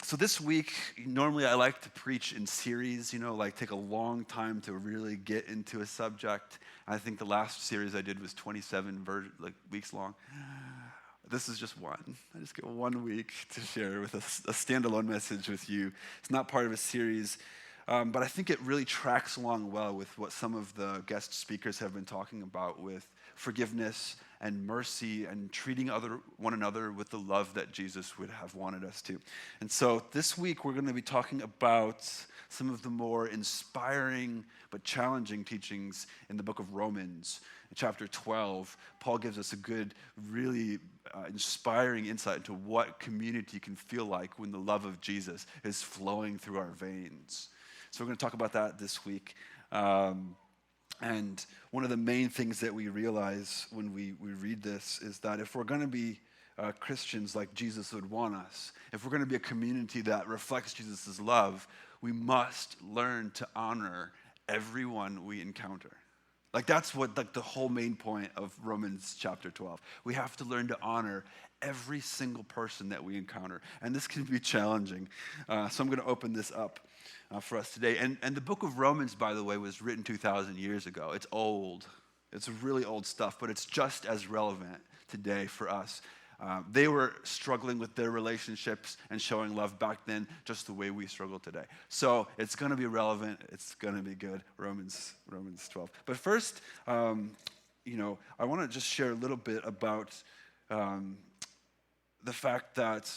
So this week, normally I like to preach in series, like take a long time to really get into a subject. I think the last series I did was 27 weeks long. This is just one. I just get 1 week to share with a standalone message with you. It's not part of a series, but I think it really tracks along well with what some of the guest speakers have been talking about with forgiveness and mercy and treating one another with the love that Jesus would have wanted us to. And so this week we're going to be talking about some of the more inspiring but challenging teachings in the book of Romans. In chapter 12, Paul gives us a good, really inspiring insight into what community can feel like when the love of Jesus is flowing through our veins. So we're going to talk about that this week. And one of the main things that we realize when we read this is that if we're going to be Christians like Jesus would want us, if we're going to be a community that reflects Jesus' love, we must learn to honor everyone we encounter. That's what the whole main point of Romans chapter 12. We have to learn to honor every single person that we encounter. And this can be challenging. So I'm going to open this up for us today. And the book of Romans, by the way, was written 2,000 years ago. It's old. It's really old stuff, but it's just as relevant today for us. They were struggling with their relationships and showing love back then just the way we struggle today. So it's going to be relevant. It's going to be good, Romans 12. But first, I want to just share a little bit about the fact that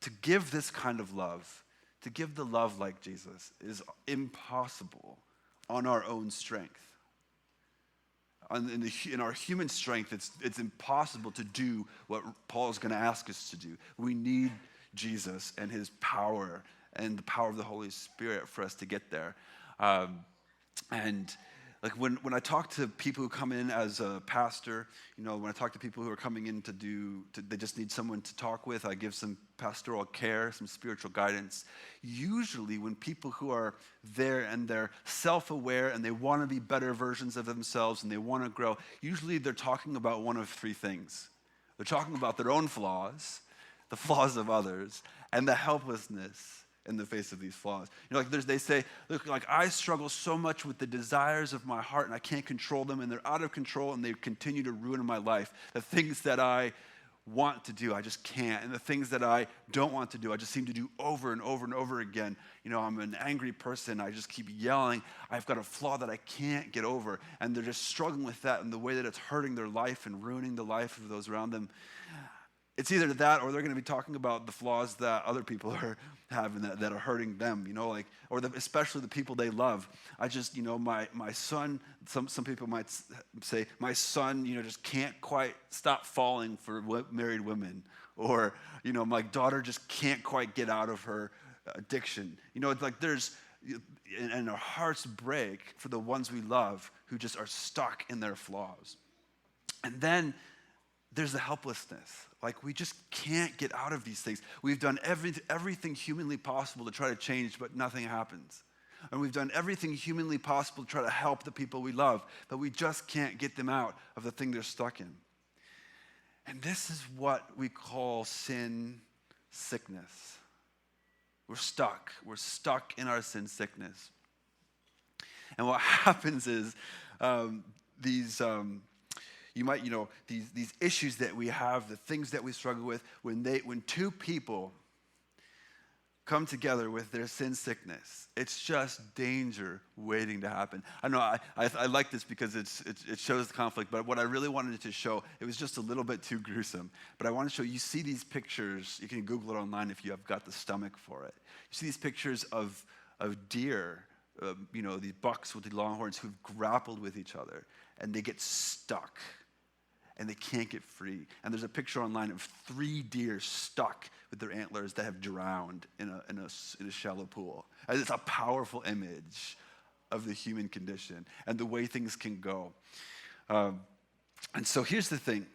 to give this kind of love, to give the love like Jesus, is impossible on our own strength. In our human strength, it's impossible to do what Paul is going to ask us to do. We need Jesus and his power and the power of the Holy Spirit for us to get there. And when I talk to people who come in as a pastor, when I talk to people who are coming in they just need someone to talk with, I give some pastoral care, some spiritual guidance. Usually when people who are there and they're self-aware and they want to be better versions of themselves and they want to grow, usually they're talking about one of three things. They're talking about their own flaws, the flaws of others, and the helplessness in the face of these flaws. They say, look, I struggle so much with the desires of my heart and I can't control them and they're out of control and they continue to ruin my life. The things that I want to do, I just can't. And the things that I don't want to do, I just seem to do over and over and over again. I'm an angry person. I just keep yelling. I've got a flaw that I can't get over. And they're just struggling with that in the way that it's hurting their life and ruining the life of those around them. It's either that or they're going to be talking about the flaws that other people are having that are hurting them, especially the people they love. I just, my son, some people might say, my son, just can't quite stop falling for married women. Or, my daughter just can't quite get out of her addiction. And our hearts break for the ones we love who just are stuck in their flaws. And then there's the helplessness. We just can't get out of these things. We've done everything humanly possible to try to change, but nothing happens. And we've done everything humanly possible to try to help the people we love, but we just can't get them out of the thing they're stuck in. And this is what we call sin sickness. We're stuck. We're stuck in our sin sickness. And what happens is these issues that we have, the things that we struggle with, when two people come together with their sin sickness, it's just danger waiting to happen. I know I like this because it shows the conflict, but what I really wanted to show, it was just a little bit too gruesome. But I want to show you see these pictures. You can Google it online if you have got the stomach for it. You see these pictures of deer, these bucks with the longhorns who've grappled with each other, and they get stuck. And they can't get free. And there's a picture online of 3 deer stuck with their antlers that have drowned in a shallow pool. And it's a powerful image of the human condition and the way things can go. And so here's the thing.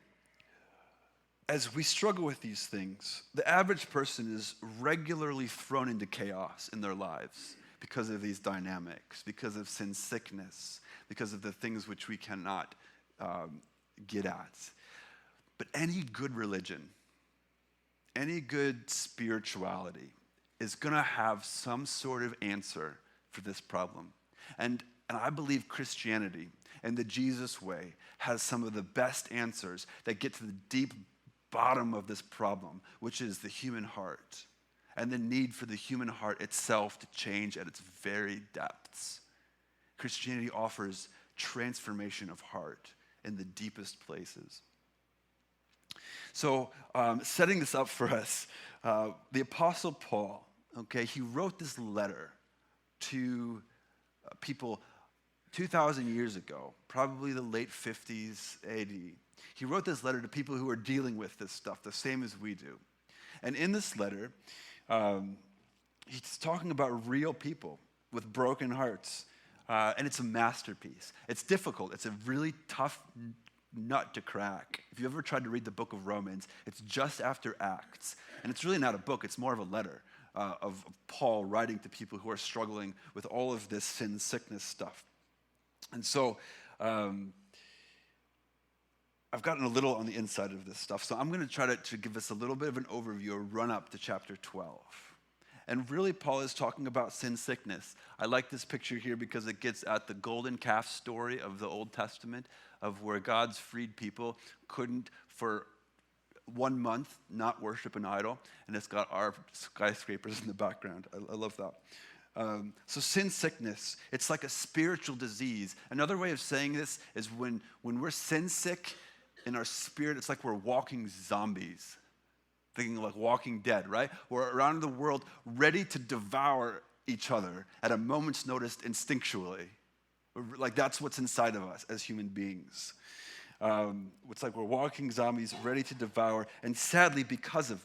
As we struggle with these things, the average person is regularly thrown into chaos in their lives because of these dynamics, because of sin sickness, because of the things which we cannot get at. But any good religion, any good spirituality is going to have some sort of answer for this problem. And I believe Christianity and the Jesus way has some of the best answers that get to the deep bottom of this problem, which is the human heart and the need for the human heart itself to change at its very depths. Christianity offers transformation of heart in the deepest places. So, setting this up for us, the Apostle Paul, okay, he wrote this letter to people 2,000 years ago, probably the late 50s AD. He wrote this letter to people who are dealing with this stuff, the same as we do. And in this letter, he's talking about real people with broken hearts. And it's a masterpiece. It's difficult. It's a really tough nut to crack. If you ever tried to read the book of Romans, it's just after Acts. And it's really not a book. It's more of a letter of Paul writing to people who are struggling with all of this sin, sickness stuff. And so I've gotten a little on the inside of this stuff. So I'm going to try to give us a little bit of an overview, a run up to chapter 12. And really, Paul is talking about sin sickness. I like this picture here because it gets at the golden calf story of the Old Testament, of where God's freed people couldn't, for 1 month, not worship an idol. And it's got our skyscrapers in the background. I love that. So sin sickness, it's like a spiritual disease. Another way of saying this is when we're sin sick in our spirit, it's like we're walking zombies. Thinking like Walking Dead, right? We're around the world ready to devour each other at a moment's notice instinctually. Like that's what's inside of us as human beings. It's like we're walking zombies ready to devour. And sadly, because of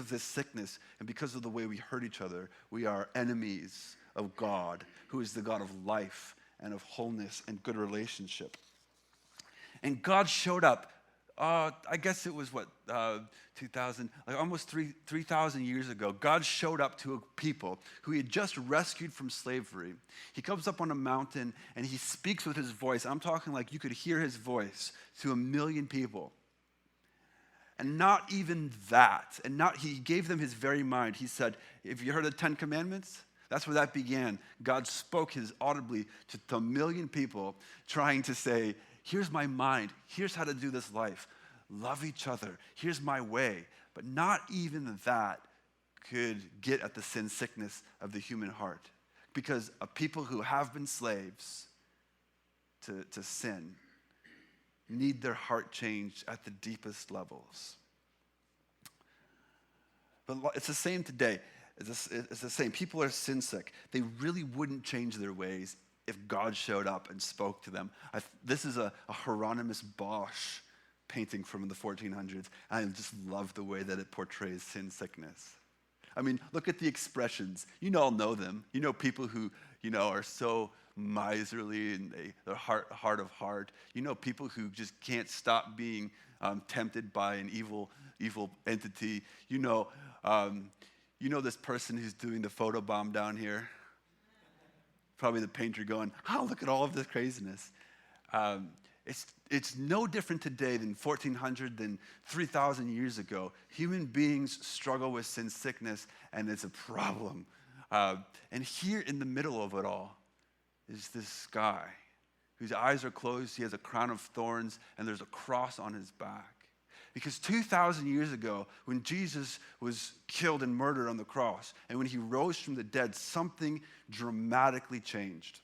this sickness, and because of the way we hurt each other, we are enemies of God, who is the God of life and of wholeness and good relationship. And God showed up. I guess it was 2,000, like almost 3,000 years ago. God showed up to a people who he had just rescued from slavery. He comes up on a mountain and he speaks with his voice. I'm talking like you could hear his voice to 1 million people. And not even that. He gave them his very mind. He said, have you heard of the 10 Commandments? That's where that began. God spoke his audibly to 1 million people, trying to say, here's my mind. Here's how to do this life. Love each other. Here's my way. But not even that could get at the sin sickness of the human heart. Because a people who have been slaves to sin need their heart changed at the deepest levels. But it's the same today. It's the same. People are sin sick. They really wouldn't change their ways if God showed up and spoke to them. This is a Hieronymus Bosch painting from the 1400s. I just love the way that it portrays sin sickness. I mean, look at the expressions. You all know them. You know people who, are so miserly and they're heart of heart. You know people who just can't stop being tempted by an evil entity. You know this person who's doing the photobomb down here. Probably the painter going, oh, look at all of this craziness. It's no different today than 1,400, than 3,000 years ago. Human beings struggle with sin sickness, and it's a problem. And here in the middle of it all is this guy whose eyes are closed. He has a crown of thorns, and there's a cross on his back. Because 2,000 years ago, when Jesus was killed and murdered on the cross, and when he rose from the dead, something dramatically changed.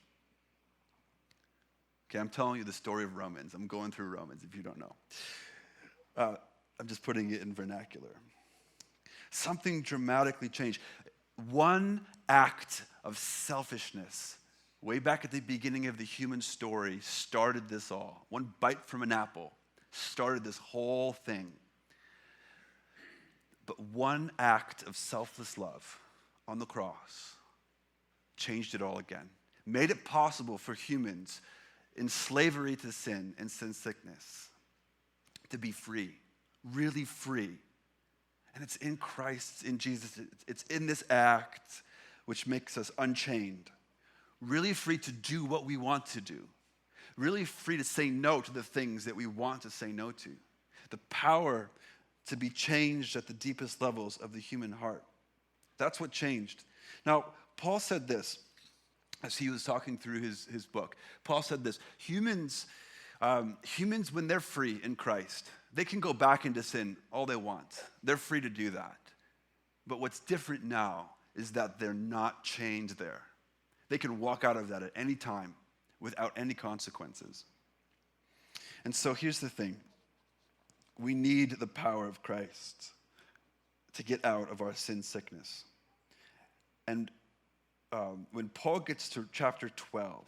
Okay, I'm telling you the story of Romans. I'm going through Romans if you don't know. I'm just putting it in vernacular. Something dramatically changed. One act of selfishness, way back at the beginning of the human story, started this all. One bite from an apple started this whole thing. But one act of selfless love on the cross changed it all again. Made it possible for humans in slavery to sin and sin sickness to be free, really free. And it's in Christ, in Jesus. It's in this act which makes us unchained, really free to do what we want to do. Really free to say no to the things that we want to say no to. The power to be changed at the deepest levels of the human heart. That's what changed. Now, Paul said this as he was talking through his book. Paul said this, humans, when they're free in Christ, they can go back into sin all they want. They're free to do that. But what's different now is that they're not chained there. They can walk out of that at any time without any consequences. And so here's the thing. We need the power of Christ to get out of our sin sickness. And when Paul gets to chapter 12,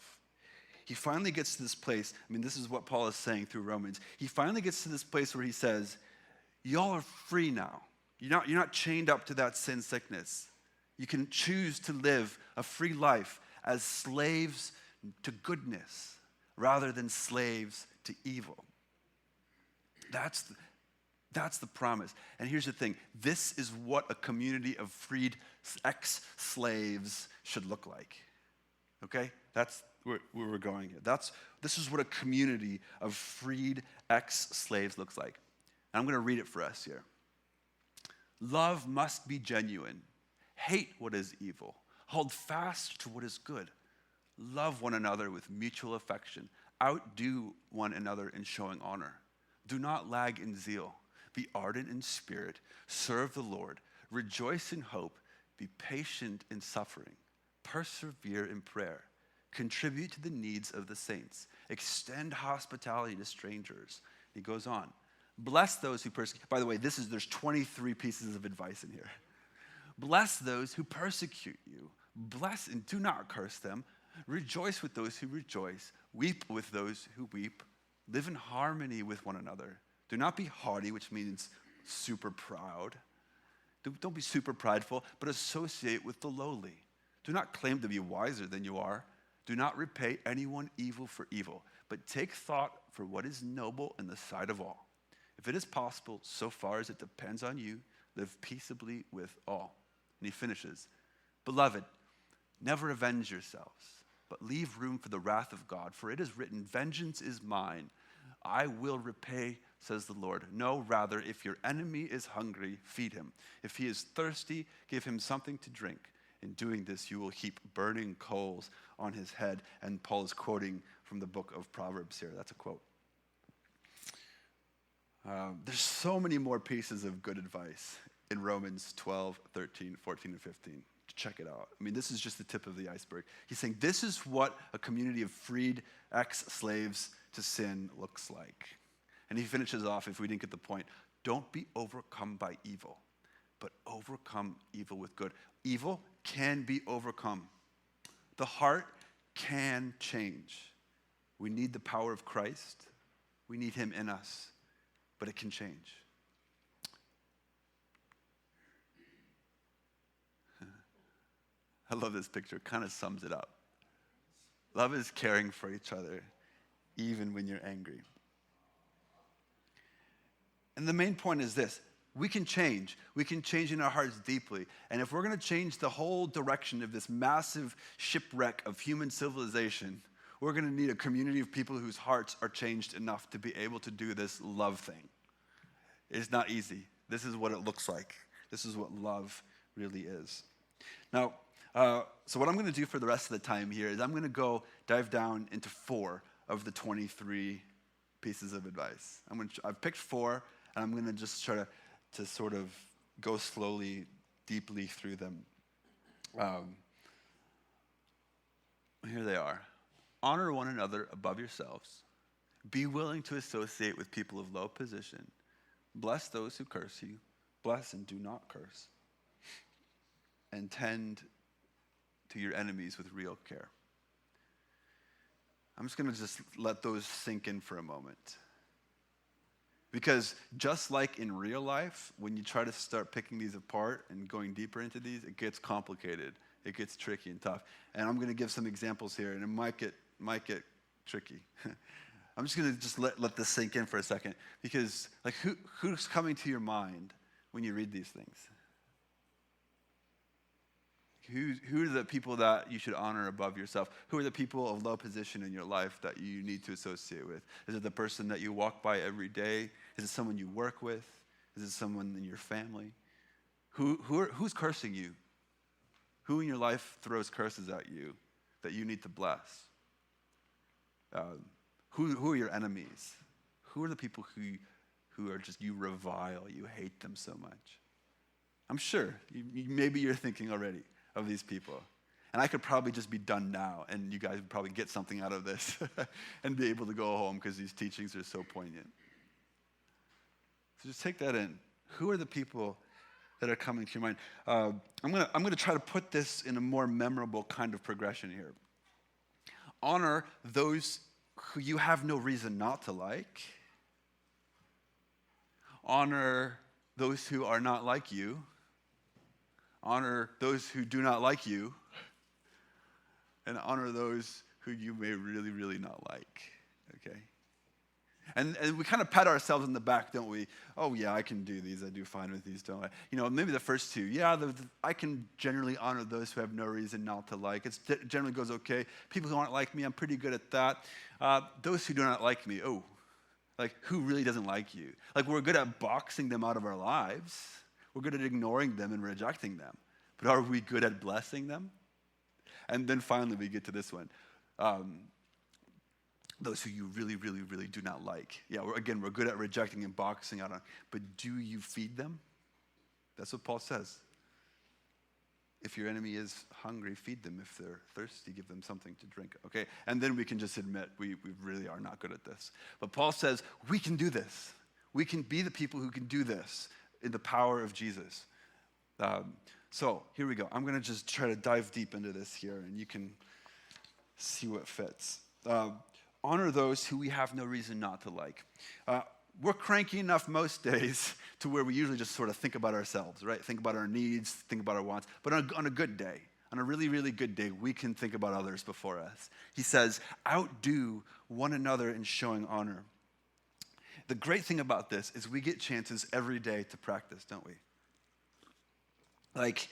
he finally gets to this place. I mean, this is what Paul is saying through Romans. He finally gets to this place where he says, y'all are free now. You're not chained up to that sin sickness. You can choose to live a free life as slaves to goodness rather than slaves to evil. That's the promise. And here's the thing. This is what a community of freed ex-slaves should look like. Okay? That's where we're going here. This is what a community of freed ex-slaves looks like. And I'm going to read it for us here. Love must be genuine. Hate what is evil. Hold fast to what is good. Love one another with mutual affection. Outdo one another in showing honor. Do not lag in zeal. Be ardent in spirit. Serve the Lord. Rejoice in hope. Be patient in suffering. Persevere in prayer. Contribute to the needs of the saints. Extend hospitality to strangers. He goes on. Bless those who persecute. By the way, there's 23 pieces of advice in here. Bless those who persecute you. Bless and do not curse them. Rejoice with those who rejoice. Weep with those who weep. Live in harmony with one another. Do not be haughty, which means super proud. Don't be super prideful, but associate with the lowly. Do not claim to be wiser than you are. Do not repay anyone evil for evil, but take thought for what is noble in the sight of all. If it is possible, so far as it depends on you, live peaceably with all. And he finishes, Beloved, never avenge yourselves, but leave room for the wrath of God, for it is written, vengeance is mine. I will repay, says the Lord. No, rather, if your enemy is hungry, feed him. If he is thirsty, give him something to drink. In doing this, you will heap burning coals on his head. And Paul is quoting from the book of Proverbs here. That's a quote. There's so many more pieces of good advice in Romans 12, 13, 14, and 15. Check it out. I mean, this is just the tip of the iceberg. He's saying this is what a community of freed ex-slaves to sin looks like. And he finishes off, if we didn't get the point, don't be overcome by evil, but overcome evil with good. Evil can be overcome. The heart can change. We need the power of Christ. We need him in us, but it can change. I love this picture. It kind of sums it up. Love is caring for each other, even when you're angry. And the main point is this. We can change. We can change in our hearts deeply. And if we're going to change the whole direction of this massive shipwreck of human civilization, we're going to need a community of people whose hearts are changed enough to be able to do this love thing. It's not easy. This is what it looks like. This is what love really is. Now, so what I'm going to do for the rest of the time here is I'm going to go dive down into 4 of the 23 pieces of advice. I've picked 4, and I'm going to just try to sort of go slowly, deeply through them. Here they are. Honor one another above yourselves. Be willing to associate with people of low position. Bless those who curse you. Bless and do not curse. And tend to your enemies with real care. I'm just going to let those sink in for a moment. Because just like in real life, when you try to start picking these apart and going deeper into these, it gets complicated. It gets tricky and tough. And I'm going to give some examples here, and it might get tricky. I'm just going to let this sink in for a second. Because like who's coming to your mind when you read these things? Who are the people that you should honor above yourself? Who are the people of low position in your life that you need to associate with? Is it the person that you walk by every day? Is it someone you work with? Is it someone in your family? Who's cursing you? Who in your life throws curses at you that you need to bless? Who are your enemies? Who are the people who are just, you revile, you hate them so much? I'm sure, maybe you're thinking already of these people. And I could probably just be done now, and you guys would probably get something out of this and be able to go home because these teachings are so poignant. So just take that in. Who are the people that are coming to your mind? I'm gonna try to put this in a more memorable kind of progression here. Honor those who you have no reason not to like. Honor those who are not like you. Honor those who do not like you. And honor those who you may really, really not like, okay? And we kind of pat ourselves on the back, don't we? Oh, yeah, I can do these. I do fine with these, don't I? You know, maybe the first two. Yeah, I can generally honor those who have no reason not to like. It generally goes okay. People who aren't like me, I'm pretty good at that. Those who do not like me, oh, like who really doesn't like you? Like we're good at boxing them out of our lives. We're good at ignoring them and rejecting them. But are we good at blessing them? And then finally we get to this one. Those who you really, really, really do not like. Yeah, we're good at rejecting and boxing out on. But do you feed them? That's what Paul says. If your enemy is hungry, feed them. If they're thirsty, give them something to drink. Okay? And then we can just admit we really are not good at this. But Paul says we can do this. We can be the people who can do this in the power of Jesus. So here we go. I'm going to just try to dive deep into this here, and you can see what fits. Honor those who we have no reason not to like. We're cranky enough most days to where we usually just sort of think about ourselves, right? Think about our needs, think about our wants. But on a good day, on a really, really good day, we can think about others before us. He says, outdo one another in showing honor. The great thing about this is we get chances every day to practice, don't we? Like,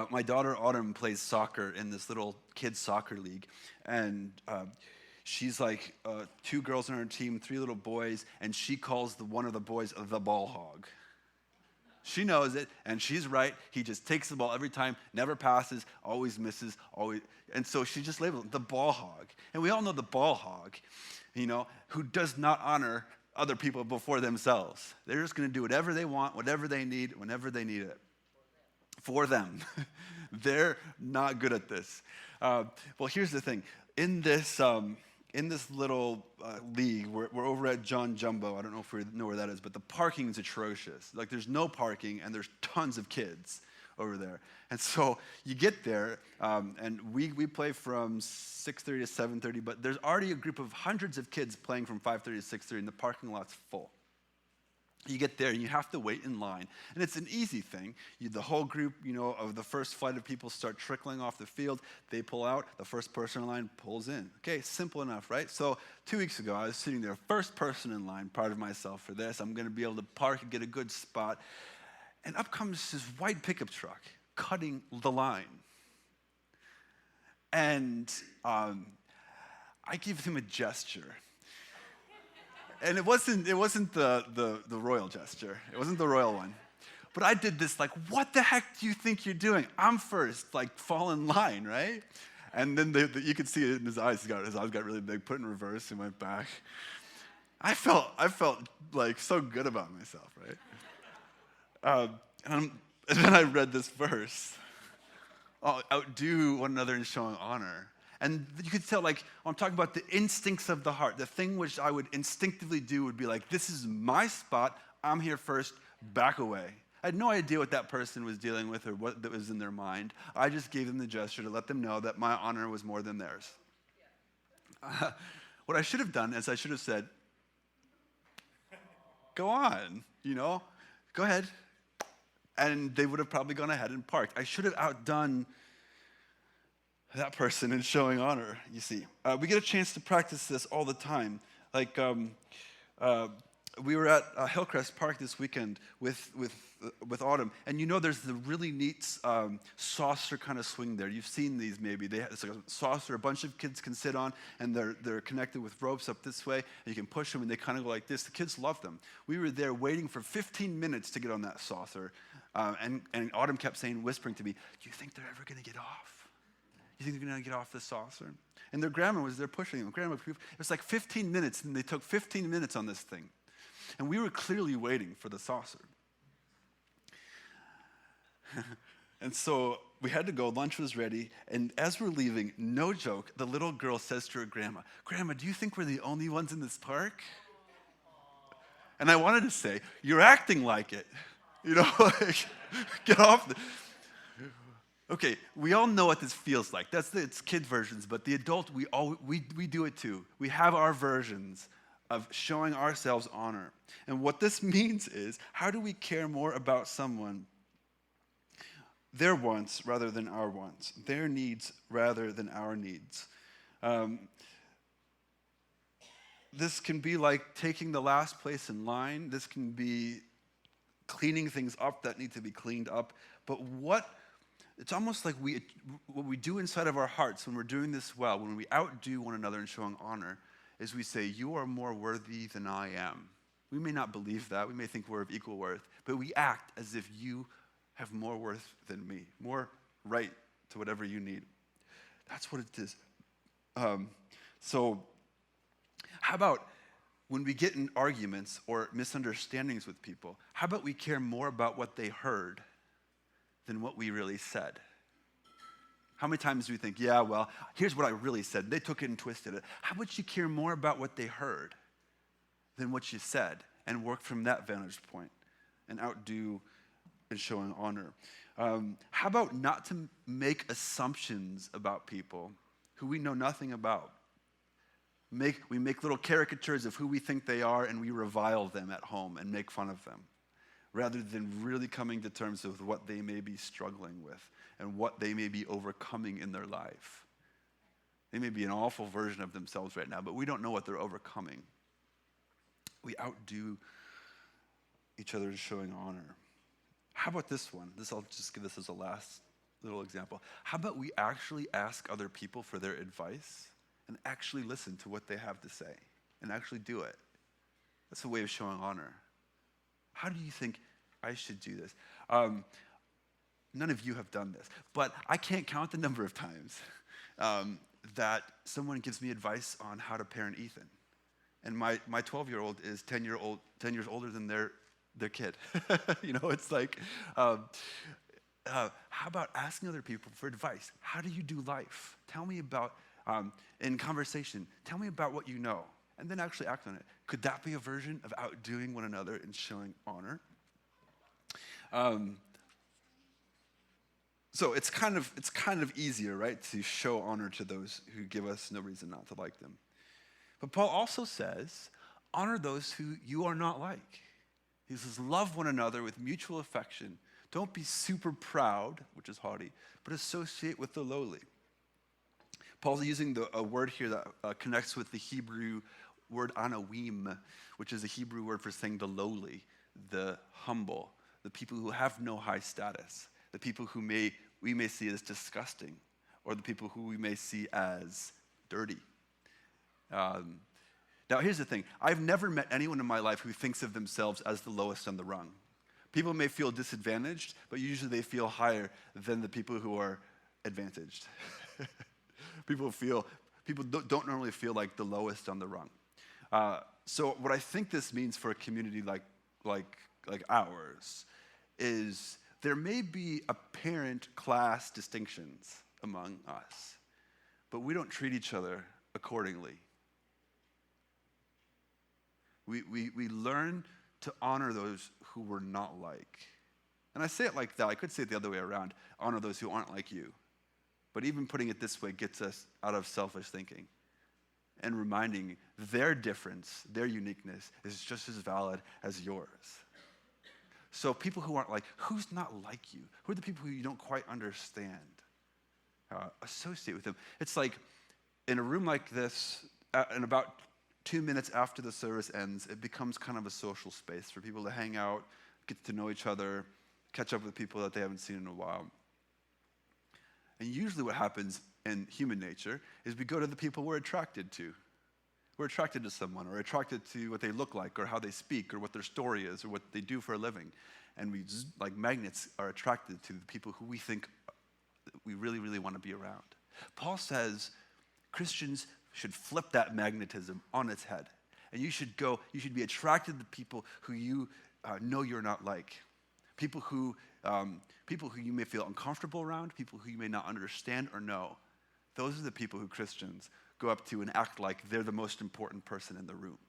my daughter Autumn plays soccer in this little kids soccer league, and she's like 2 girls on her team, 3 little boys, and she calls one of the boys the ball hog. She knows it, and she's right. He just takes the ball every time, never passes, always misses, always. And so she just labeled him the ball hog. And we all know the ball hog, you know, who does not honor other people before themselves. They're just going to do whatever they want, whatever they need, whenever they need it. For them. They're not good at this. Well, here's the thing. In this little league, we're over at John Jumbo. I don't know if we know where that is, but the parking is atrocious. Like, there's no parking, and there's tons of kids over there. And so you get there, and we play from 6:30 to 7:30, but there's already a group of hundreds of kids playing from 5:30 to 6:30, and the parking lot's full. You get there and you have to wait in line. And it's an easy thing. The whole group, you know, of the first flight of people start trickling off the field. They pull out. The first person in line pulls in. Okay, simple enough, right? So 2 weeks ago, I was sitting there, first person in line, proud of myself for this. I'm going to be able to park and get a good spot. And up comes this white pickup truck cutting the line. And I give him a gesture. And it wasn't the royal gesture. It wasn't the royal one. But I did this like, what the heck do you think you're doing? I'm first, like fall in line, right? And then you could see it in his eyes. His eyes got really big, put in reverse, and went back. I felt like so good about myself, right? And then I read this verse. Outdo one another in showing honor. And you could tell, like, I'm talking about the instincts of the heart. The thing which I would instinctively do would be like, this is my spot. I'm here first. Back away. I had no idea what that person was dealing with or what was in their mind. I just gave them the gesture to let them know that my honor was more than theirs. What I should have done is I should have said, go on, you know, go ahead. And they would have probably gone ahead and parked. I should have outdone that person in showing honor, you see. We get a chance to practice this all the time. Like, we were at Hillcrest Park this weekend with Autumn, and you know there's the really neat saucer kind of swing there. You've seen these maybe. It's like a saucer a bunch of kids can sit on, and they're connected with ropes up this way, and you can push them, and they kind of go like this. The kids love them. We were there waiting for 15 minutes to get on that saucer. And Autumn kept whispering to me, do you think they're ever going to get off? You think they're going to get off the saucer? And their grandma was there pushing them. It was like 15 minutes, and they took 15 minutes on this thing. And we were clearly waiting for the saucer. And so we had to go, lunch was ready, and as we're leaving, no joke, the little girl says to her grandma, Grandma, do you think we're the only ones in this park? And I wanted to say, you're acting like it. Like, get off. Okay, we all know what this feels like. It's kid versions, but the adult, we do it too. We have our versions of showing ourselves honor. And what this means is, how do we care more about someone, their wants rather than our wants, their needs rather than our needs? This can be like taking the last place in line. This can be cleaning things up that need to be cleaned up. But it's almost like what we do inside of our hearts when we're doing this well, when we outdo one another in showing honor, is we say, you are more worthy than I am. We may not believe that. We may think we're of equal worth. But we act as if you have more worth than me, more right to whatever you need. That's what it is. So how about when we get in arguments or misunderstandings with people, how about we care more about what they heard than what we really said? How many times do we think, yeah, well, here's what I really said. They took it and twisted it. How about you care more about what they heard than what you said and work from that vantage point and outdo in showing honor? How about not to make assumptions about people who we know nothing about? We make little caricatures of who we think they are, and we revile them at home and make fun of them, rather than really coming to terms with what they may be struggling with and what they may be overcoming in their life. They may be an awful version of themselves right now, but we don't know what they're overcoming. We outdo each other in showing honor. How about this one? I'll just give this as a last little example. How about we actually ask other people for their advice and actually listen to what they have to say and actually do it? That's a way of showing honor. How do you think I should do this? None of you have done this, but I can't count the number of times that someone gives me advice on how to parent Ethan. And my 12-year-old is 10 years older than their kid. It's like, how about asking other people for advice? How do you do life? Tell me about, in conversation, tell me about what you know, and then actually act on it. Could that be a version of outdoing one another and showing honor? So it's kind of easier, right, to show honor to those who give us no reason not to like them. But Paul also says, honor those who you are not like. He says, love one another with mutual affection. Don't be super proud, which is haughty, but associate with the lowly. Paul's using a word here that connects with the Hebrew word anawim, which is a Hebrew word for saying the lowly, the humble, the people who have no high status, the people who we may see as disgusting, or the people who we may see as dirty. Now, here's the thing. I've never met anyone in my life who thinks of themselves as the lowest on the rung. People may feel disadvantaged, but usually they feel higher than the people who are advantaged. People don't normally feel like the lowest on the rung. So what I think this means for a community like ours is there may be apparent class distinctions among us, but we don't treat each other accordingly. We learn to honor those who we're not like. And I say it like that. I could say it the other way around. Honor those who aren't like you. But even putting it this way gets us out of selfish thinking and reminding their difference, their uniqueness is just as valid as yours. So people who aren't like, who's not like you? Who are the people who you don't quite understand? Associate with them. It's like in a room like this, in about 2 minutes after the service ends, it becomes kind of a social space for people to hang out, get to know each other, catch up with people that they haven't seen in a while. And usually what happens in human nature is we go to the people we're attracted to. We're attracted to someone, or attracted to what they look like, or how they speak, or what their story is, or what they do for a living. And we, like magnets, are attracted to the people who we think we really, really want to be around. Paul says Christians should flip that magnetism on its head. And you should be attracted to people who you know you're not like. People who you may feel uncomfortable around, people who you may not understand or know. Those are the people who Christians go up to and act like they're the most important person in the room.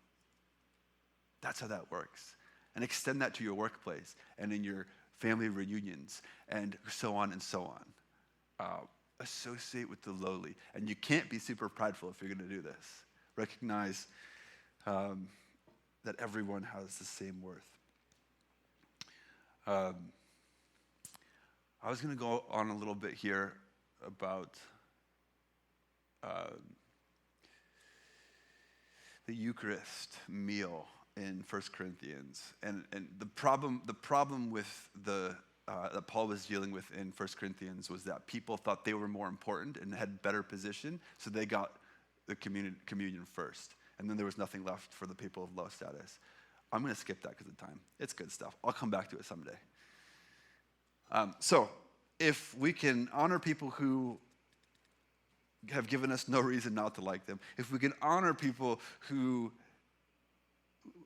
That's how that works. And extend that to your workplace and in your family reunions and so on and so on. Associate with the lowly. And you can't be super prideful if you're going to do this. Recognize that everyone has the same worth. I was going to go on a little bit here about the Eucharist meal in 1 Corinthians. And the problem with that Paul was dealing with in 1 Corinthians was that people thought they were more important and had better position, so they got the communion first. And then there was nothing left for the people of low status. I'm going to skip that because of time. It's good stuff. I'll come back to it someday. So if we can honor people who have given us no reason not to like them, if we can honor people who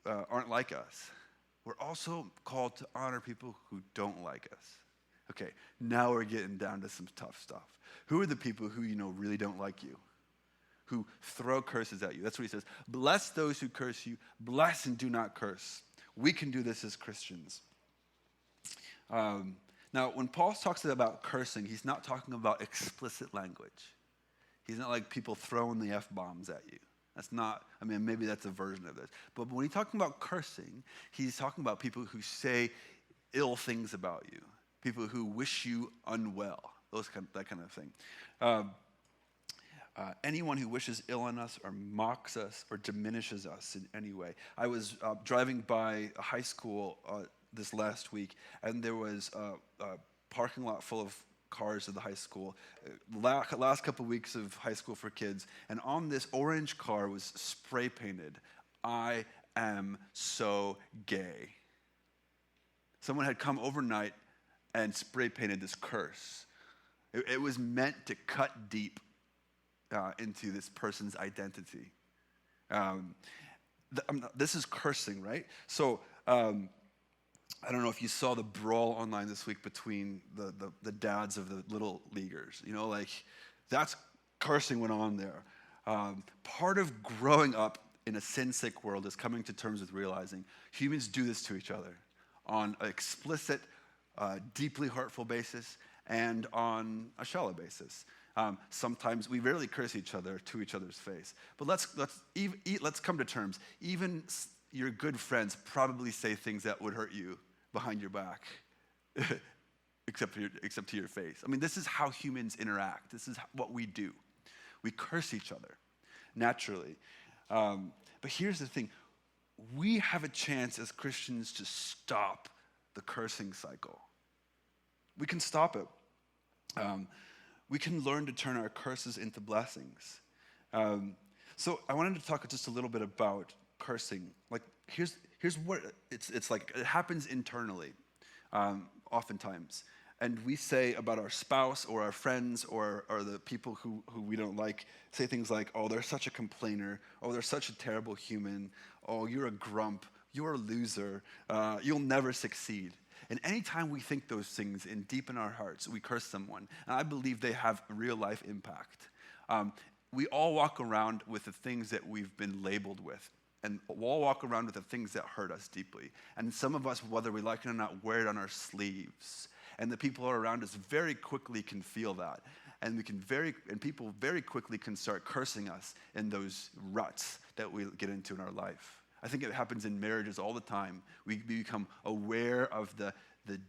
aren't like us, we're also called to honor people who don't like us. Okay, now we're getting down to some tough stuff. Who are the people who you know really don't like you? Who throw curses at you? That's what he says. Bless those who curse you. Bless and do not curse. We can do this as Christians. Now, when Paul talks about cursing, he's not talking about explicit language. He's not like people throwing the F-bombs at you. That's not, I mean, maybe that's a version of this. But when he's talking about cursing, he's talking about people who say ill things about you, people who wish you unwell, that kind of thing. Anyone who wishes ill on us or mocks us or diminishes us in any way. I was driving by a high school this last week, and there was a parking lot full of cars at the high school. Last couple of weeks of high school for kids, and on this orange car was spray painted, "I am so gay." Someone had come overnight and spray painted this curse. It was meant to cut deep into this person's identity. This is cursing, right? So I don't know if you saw the brawl online this week between the dads of the little leaguers. You know, like, that's cursing went on there. Part of growing up in a sin-sick world is coming to terms with realizing humans do this to each other on an explicit, deeply hurtful basis and on a shallow basis. Sometimes we rarely curse each other to each other's face. But let's come to terms. Even your good friends probably say things that would hurt you behind your back, except to your face. I mean, this is how humans interact. This is what we do. We curse each other naturally. But here's the thing. We have a chance as Christians to stop the cursing cycle. We can stop it. We can learn to turn our curses into blessings. So I wanted to talk just a little bit about cursing. Like, here's what it's like. It happens internally, oftentimes. And we say about our spouse or our friends or the people who we don't like, say things like, "Oh, they're such a complainer. Oh, they're such a terrible human. Oh, you're a grump. You're a loser. You'll never succeed." And anytime we think those things deep in our hearts, we curse someone. And I believe they have real life impact. We all walk around with the things that we've been labeled with. And we'll all walk around with the things that hurt us deeply. And some of us, whether we like it or not, wear it on our sleeves. And the people around us very quickly can feel that. And people very quickly can start cursing us in those ruts that we get into in our life. I think it happens in marriages all the time. We become aware of the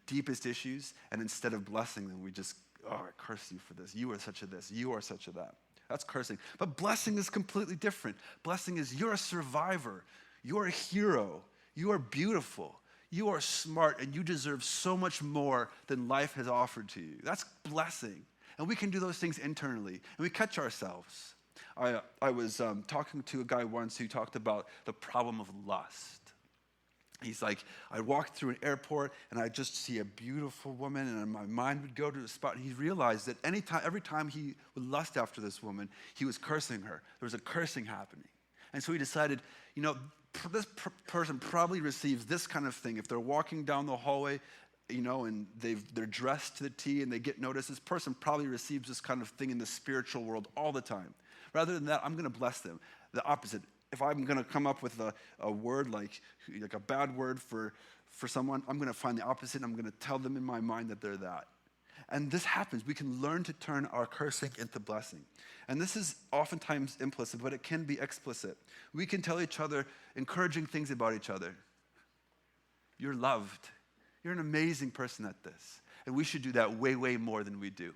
deepest issues, and instead of blessing them, we just, "Oh, I curse you for this. You are such a this. You are such a that." That's cursing. But blessing is completely different. Blessing is you're a survivor. You're a hero. You are beautiful. You are smart, and you deserve so much more than life has offered to you. That's blessing. And we can do those things internally, and we catch ourselves. I was talking to a guy once who talked about the problem of lust. He's like, I walked through an airport and I just see a beautiful woman and my mind would go to a spot. And he realized that every time he would lust after this woman, he was cursing her. There was a cursing happening. And so he decided, this person probably receives this kind of thing. If they're walking down the hallway, and they're dressed to the T and they get noticed, this person probably receives this kind of thing in the spiritual world all the time. Rather than that, I'm going to bless them. The opposite. If I'm going to come up with a word like a bad word for someone, I'm going to find the opposite and I'm going to tell them in my mind that they're that. And this happens. We can learn to turn our cursing into blessing. And this is oftentimes implicit, but it can be explicit. We can tell each other encouraging things about each other. You're loved. You're an amazing person at this. And we should do that way, way more than we do.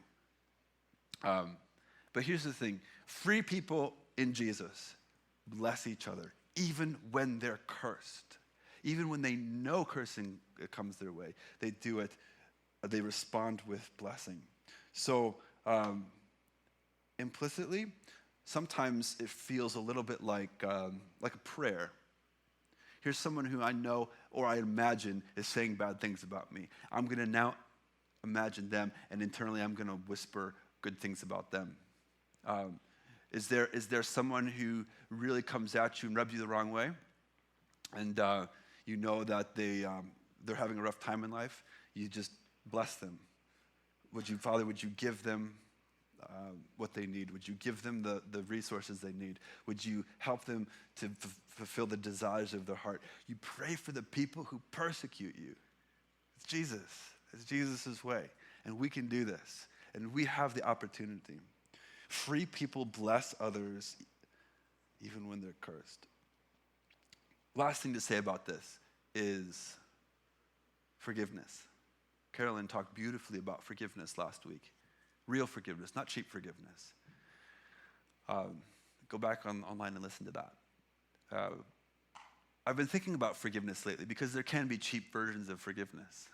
But here's the thing. Free people in Jesus bless each other, even when they're cursed. Even when they know cursing comes their way, they do it, they respond with blessing. So implicitly, sometimes it feels a little bit like a prayer. Here's someone who I know or I imagine is saying bad things about me. I'm going to now imagine them, and internally I'm going to whisper good things about them. Is there someone who really comes at you and rubs you the wrong way, and you know that they're having a rough time in life? You just bless them. Father, would you give them what they need? Would you give them the resources they need? Would you help them to fulfill the desires of their heart? You pray for the people who persecute you. It's Jesus. It's Jesus' way. And we can do this. And we have the opportunity. Free people bless others even when they're cursed. Last thing to say about this is forgiveness. Carolyn talked beautifully about forgiveness last week. Real forgiveness, not cheap forgiveness. Go back online and listen to that. I've been thinking about forgiveness lately because there can be cheap versions of forgiveness.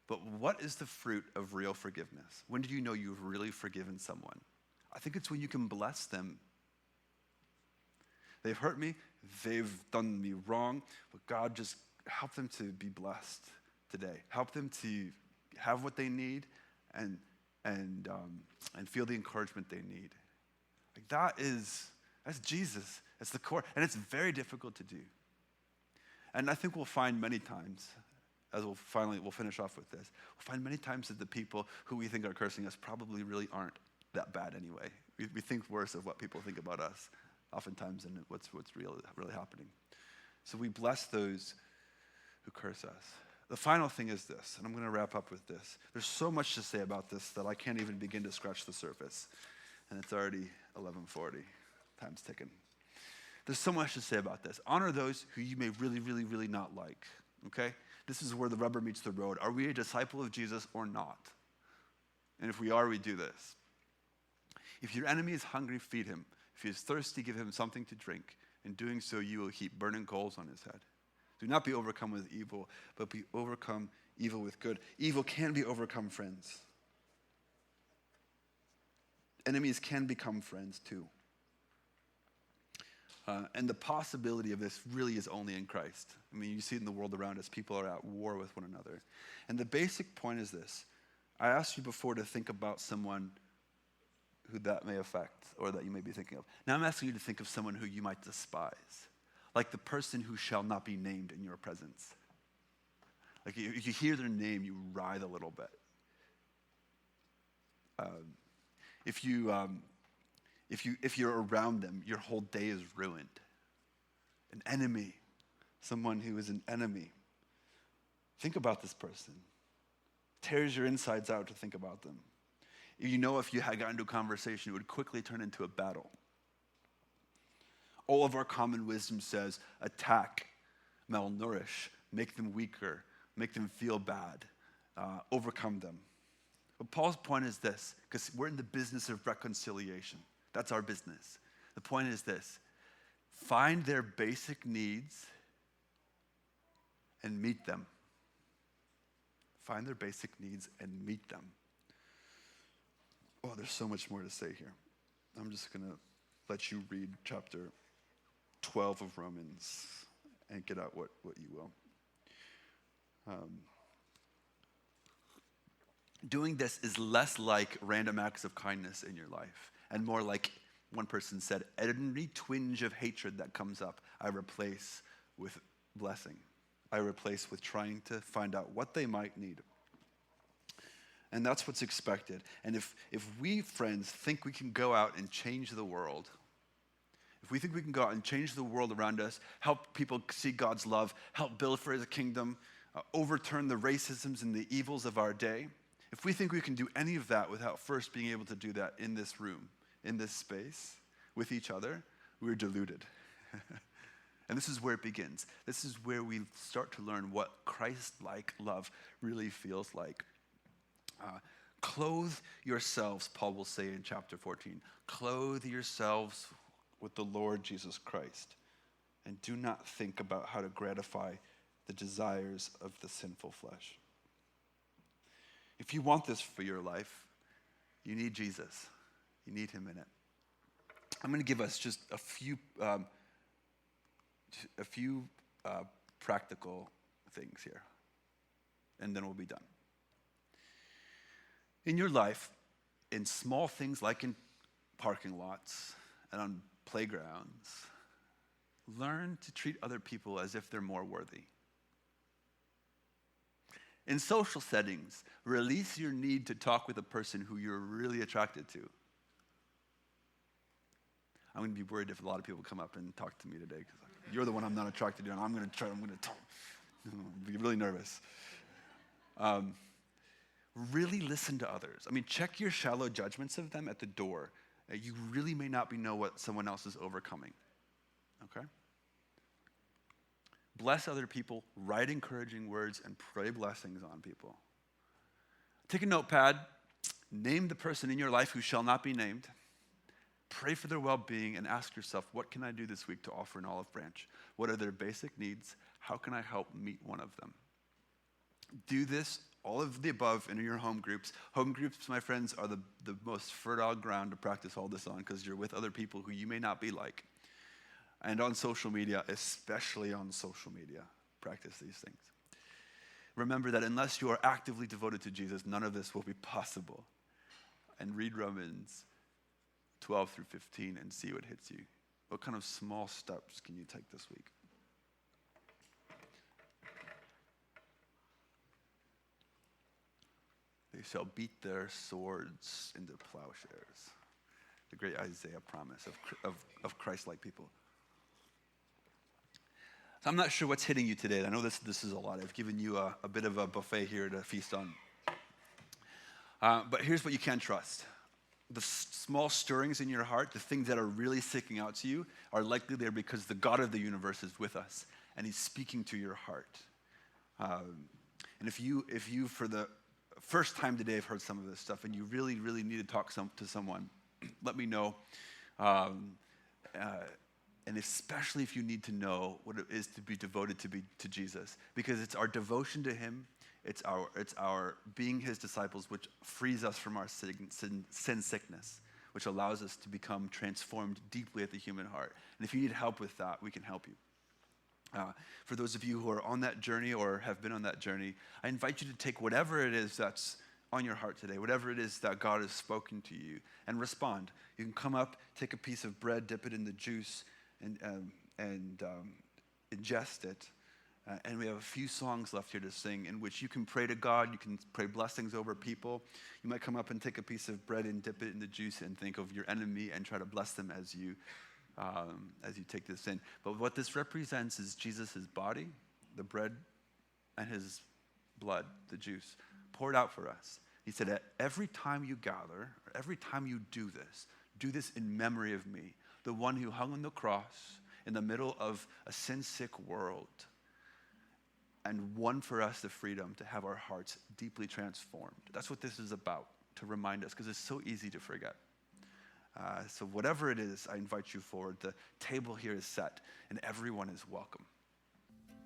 But what is the fruit of real forgiveness? When do you know you've really forgiven someone? I think it's when you can bless them. They've hurt me, they've done me wrong, but God, just help them to be blessed today. Help them to have what they need and feel the encouragement they need. Like that's Jesus. It's the core, and it's very difficult to do. And I think we'll find many times, as we'll finish off with this, we'll find many times that the people who we think are cursing us probably really aren't that bad anyway. We think worse of what people think about us oftentimes than what's really happening. So we bless those who curse us. The final thing is this, and I'm going to wrap up with this. There's so much to say about this that I can't even begin to scratch the surface. And it's already 11:40. Time's ticking. There's so much to say about this. Honor those who you may really, really, really not like. Okay? This is where the rubber meets the road. Are we a disciple of Jesus or not? And if we are, we do this. If your enemy is hungry, feed him. If he is thirsty, give him something to drink. In doing so, you will heap burning coals on his head. Do not be overcome with evil, but be overcome evil with good. Evil can be overcome, friends. Enemies can become friends too. And the possibility of this really is only in Christ. I mean, you see it in the world around us. People are at war with one another. And the basic point is this. I asked you before to think about someone who that may affect or that you may be thinking of. Now I'm asking you to think of someone who you might despise, like the person who shall not be named in your presence. Like if you hear their name, you writhe a little bit. If you're around them, your whole day is ruined. An enemy, someone who is an enemy. Think about this person. Tears your insides out to think about them. You know, if you had gotten into a conversation, it would quickly turn into a battle. All of our common wisdom says, attack, malnourish, make them weaker, make them feel bad, overcome them. But Paul's point is this, because we're in the business of reconciliation. That's our business. The point is this, find their basic needs and meet them. Find their basic needs and meet them. Oh, there's so much more to say here. I'm just going to let you read chapter 12 of Romans and get out what you will. Doing this is less like random acts of kindness in your life and more like, one person said, any twinge of hatred that comes up, I replace with blessing. I replace with trying to find out what they might need. And that's what's expected. And if we, friends, think we can go out and change the world, if we think we can go out and change the world around us, help people see God's love, help build for his kingdom, overturn the racisms and the evils of our day, if we think we can do any of that without first being able to do that in this room, in this space, with each other, we're deluded. And this is where it begins. This is where we start to learn what Christ-like love really feels like. Clothe yourselves, Paul will say in chapter 14. Clothe yourselves with the Lord Jesus Christ. And do not think about how to gratify the desires of the sinful flesh. If you want this for your life, you need Jesus. You need him in it. I'm going to give us just a few practical things here, and then we'll be done. In your life, in small things like in parking lots and on playgrounds, learn to treat other people as if they're more worthy. In social settings, release your need to talk with a person who you're really attracted to. I'm going to be worried if a lot of people come up and talk to me today because you're the one I'm not attracted to, and I'm going to talk. I'll be really nervous. Really listen to others. I mean, check your shallow judgments of them at the door. You really may not know what someone else is overcoming. Okay? Bless other people, write encouraging words, and pray blessings on people. Take a notepad, name the person in your life who shall not be named, pray for their well-being, and ask yourself, what can I do this week to offer an olive branch? What are their basic needs? How can I help meet one of them? Do this, all of the above, in your home groups. Home groups, my friends, are the most fertile ground to practice all this on because you're with other people who you may not be like. And on social media, especially on social media, practice these things. Remember that unless you are actively devoted to Jesus, none of this will be possible. And read Romans 12 through 15 and see what hits you. What kind of small steps can you take this week? They shall beat their swords into plowshares. The great Isaiah promise of Christ-like people. So I'm not sure what's hitting you today. I know this is a lot. I've given you a bit of a buffet here to feast on. But here's what you can trust. The small stirrings in your heart, the things that are really sticking out to you, are likely there because the God of the universe is with us, and he's speaking to your heart. And if you for the first time today have heard some of this stuff, and you really, really need to talk to someone, let me know. And especially if you need to know what it is to be devoted to Jesus, because it's our devotion to him, it's our being his disciples, which frees us from our sin sickness, which allows us to become transformed deeply at the human heart. And if you need help with that, we can help you. For those of you who are on that journey or have been on that journey, I invite you to take whatever it is that's on your heart today, whatever it is that God has spoken to you, and respond. You can come up, take a piece of bread, dip it in the juice, and ingest it. And we have a few songs left here to sing in which you can pray to God, you can pray blessings over people. You might come up and take a piece of bread and dip it in the juice and think of your enemy and try to bless them as you take this in. But what this represents is Jesus' body, the bread, and his blood, the juice, poured out for us. He said that every time you gather, or every time you do this in memory of me, the one who hung on the cross in the middle of a sin-sick world and won for us the freedom to have our hearts deeply transformed. That's what this is about, to remind us, because it's so easy to forget. So whatever it is, I invite you forward. The table here is set, and everyone is welcome.